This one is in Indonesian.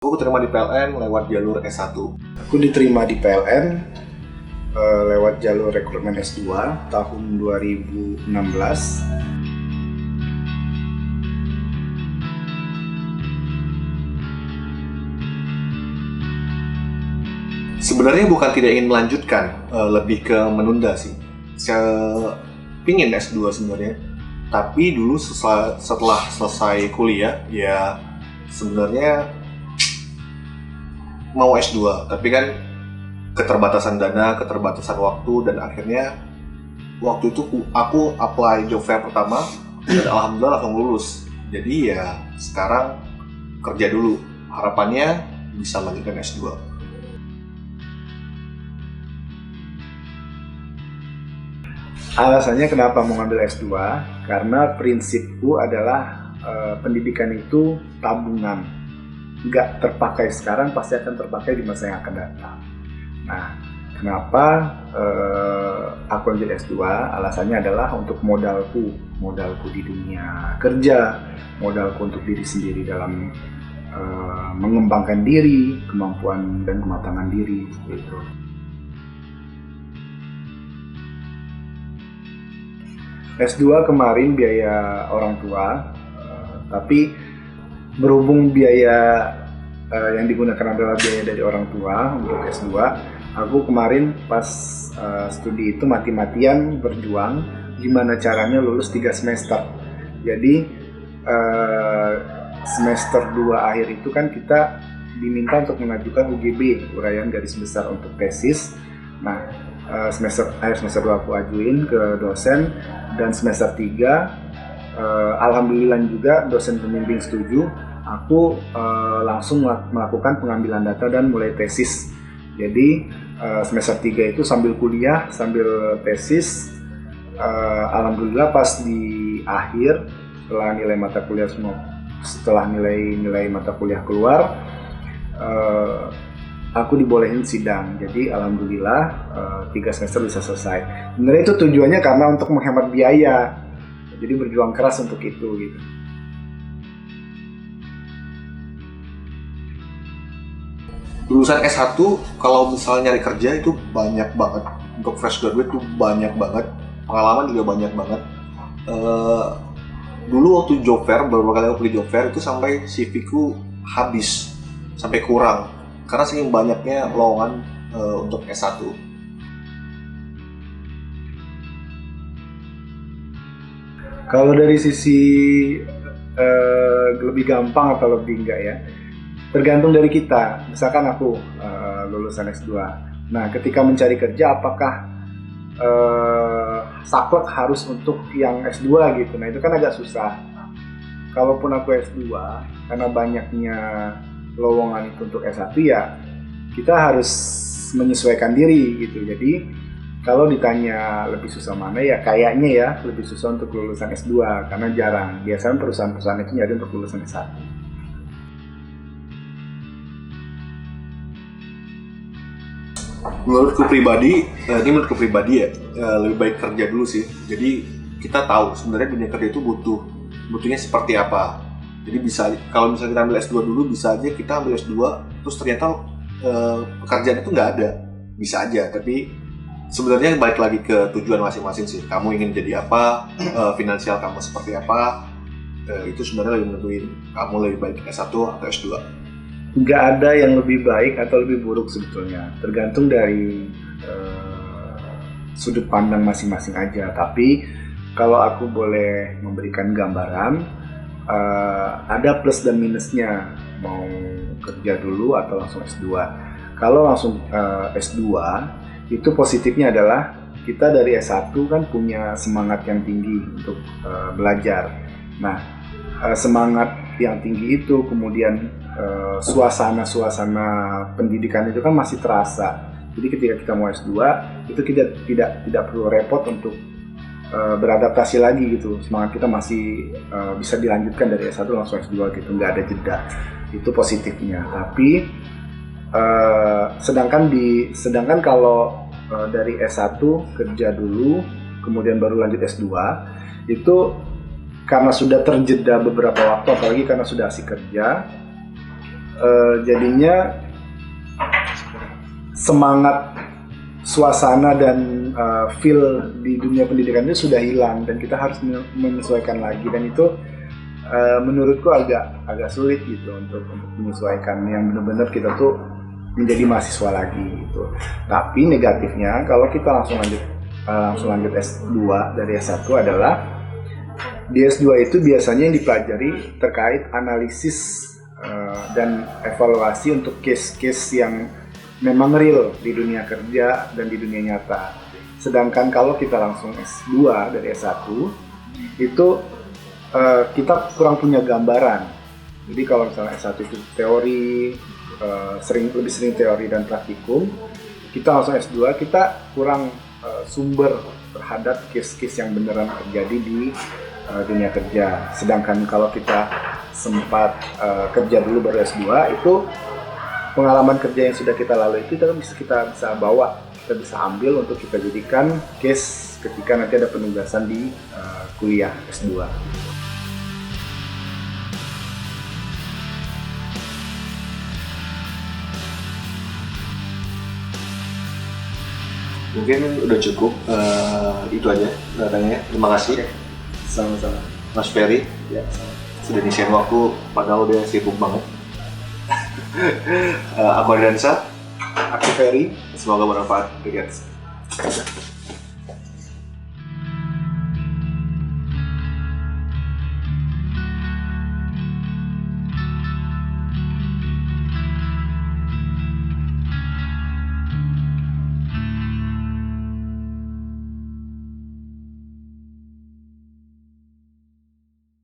Aku keterima di PLN lewat jalur S1. Aku diterima di PLN lewat jalur rekrutmen S2 tahun 2016. Sebenarnya bukan tidak ingin melanjutkan, lebih ke menunda sih. Saya pingin S2 sebenarnya, tapi dulu setelah selesai kuliah, ya sebenarnya mau S2, tapi kan keterbatasan dana, keterbatasan waktu, dan akhirnya waktu itu aku apply job fair pertama, dan alhamdulillah langsung lulus. Jadi ya sekarang kerja dulu, harapannya bisa melanjutkan S2. Alasannya kenapa mau ngambil S2? Karena prinsipku adalah pendidikan itu tabungan. Nggak terpakai sekarang, pasti akan terpakai di masa yang akan datang. Nah, kenapa aku ambil S2? Alasannya adalah untuk modalku di dunia kerja, modalku untuk diri sendiri dalam mengembangkan diri, kemampuan dan kematangan diri, gitu. S2 kemarin biaya orang tua, tapi berhubung biaya yang digunakan adalah biaya dari orang tua untuk S2, aku kemarin pas studi itu mati-matian berjuang gimana caranya lulus 3 semester. Jadi semester 2 akhir itu kan kita diminta untuk mengajukan UGB, uraian garis besar untuk tesis. Nah, akhir semester 2 aku ajuin ke dosen, dan semester 3 alhamdulillah juga dosen pembimbing setuju. Aku langsung melakukan pengambilan data dan mulai tesis. Jadi semester 3 itu sambil kuliah, sambil tesis. Alhamdulillah pas di akhir, setelah nilai mata kuliah keluar, aku dibolehin sidang. Jadi alhamdulillah 3 semester bisa selesai. Sebenarnya itu tujuannya karena untuk menghemat biaya. Jadi berjuang keras untuk itu gitu. Lulusan S1 kalau misalnya nyari kerja itu banyak banget. Untuk fresh graduate itu banyak banget. Pengalaman juga banyak banget. Dulu waktu job fair, beberapa kali aku pergi job fair itu sampai CV ku habis, sampai kurang. Karena saking banyaknya lowongan untuk S1. Kalau dari sisi lebih gampang atau lebih enggak ya, tergantung dari kita. Misalkan aku lulusan S2. Nah, ketika mencari kerja apakah saklek harus untuk yang S2 gitu. Nah, itu kan agak susah. Kalaupun aku S2, karena banyaknya lowongan itu untuk S1, ya kita harus menyesuaikan diri gitu. Jadi kalau ditanya lebih susah mana, ya kayaknya ya lebih susah untuk lulusan S2 karena jarang. Biasanya perusahaan-perusahaan itu nyari untuk lulusan S1. Menurutku pribadi ya, lebih baik kerja dulu sih. Jadi kita tahu sebenarnya dunia kerja itu butuhnya seperti apa. Jadi kalau misalnya kita ambil S2 dulu, bisa aja kita ambil S2 terus ternyata pekerjaan itu nggak ada. Bisa aja, tapi sebenarnya balik lagi ke tujuan masing-masing sih. Kamu ingin jadi apa, finansial kamu seperti apa, itu sebenarnya lebih menentuin kamu lebih baik S1 atau S2. Nggak ada yang lebih baik atau lebih buruk sebetulnya, tergantung dari sudut pandang masing-masing aja. Tapi kalau aku boleh memberikan gambaran, ada plus dan minusnya mau kerja dulu atau langsung S2. Kalau langsung S2, itu positifnya adalah kita dari S1 kan punya semangat yang tinggi untuk belajar. Nah, semangat yang tinggi itu kemudian suasana pendidikan itu kan masih terasa. Jadi ketika kita mau S2 itu kita tidak perlu repot untuk beradaptasi lagi gitu. Semangat kita masih bisa dilanjutkan dari S1 langsung S2 gitu, nggak ada jeda. Itu positifnya. Tapi sedangkan kalau dari S1 kerja dulu kemudian baru lanjut S2, itu karena sudah terjeda beberapa waktu, apalagi karena sudah asik kerja, Jadinya semangat, suasana dan feel di dunia pendidikan itu sudah hilang dan kita harus menyesuaikan lagi, dan itu menurutku agak sulit gitu untuk menyesuaikan yang benar-benar kita tuh menjadi mahasiswa lagi gitu. Tapi negatifnya kalau kita langsung lanjut S2 dari S1 adalah di S2 itu biasanya yang dipelajari terkait analisis dan evaluasi untuk case-case yang memang real di dunia kerja dan di dunia nyata. Sedangkan kalau kita langsung S2 dari S1 itu kita kurang punya gambaran. Jadi kalau misalnya S1 itu teori, lebih sering teori dan praktikum, kita langsung S2 kita kurang sumber terhadap case-case yang beneran terjadi di dunia kerja. Sedangkan kalau kita sempat kerja dulu baru S2, itu pengalaman kerja yang sudah kita lalui itu kita bisa bawa, kita bisa ambil untuk kita jadikan case ketika nanti ada penugasan di kuliah S2. Mungkin udah cukup, itu aja datanya. Terima kasih. Sama-sama. Mas Ferry. Ya, sama. Sudah ngisiin waktu, padahal udah sibuk banget. Aku Dansa. Aku Ferry. Semoga bermanfaat.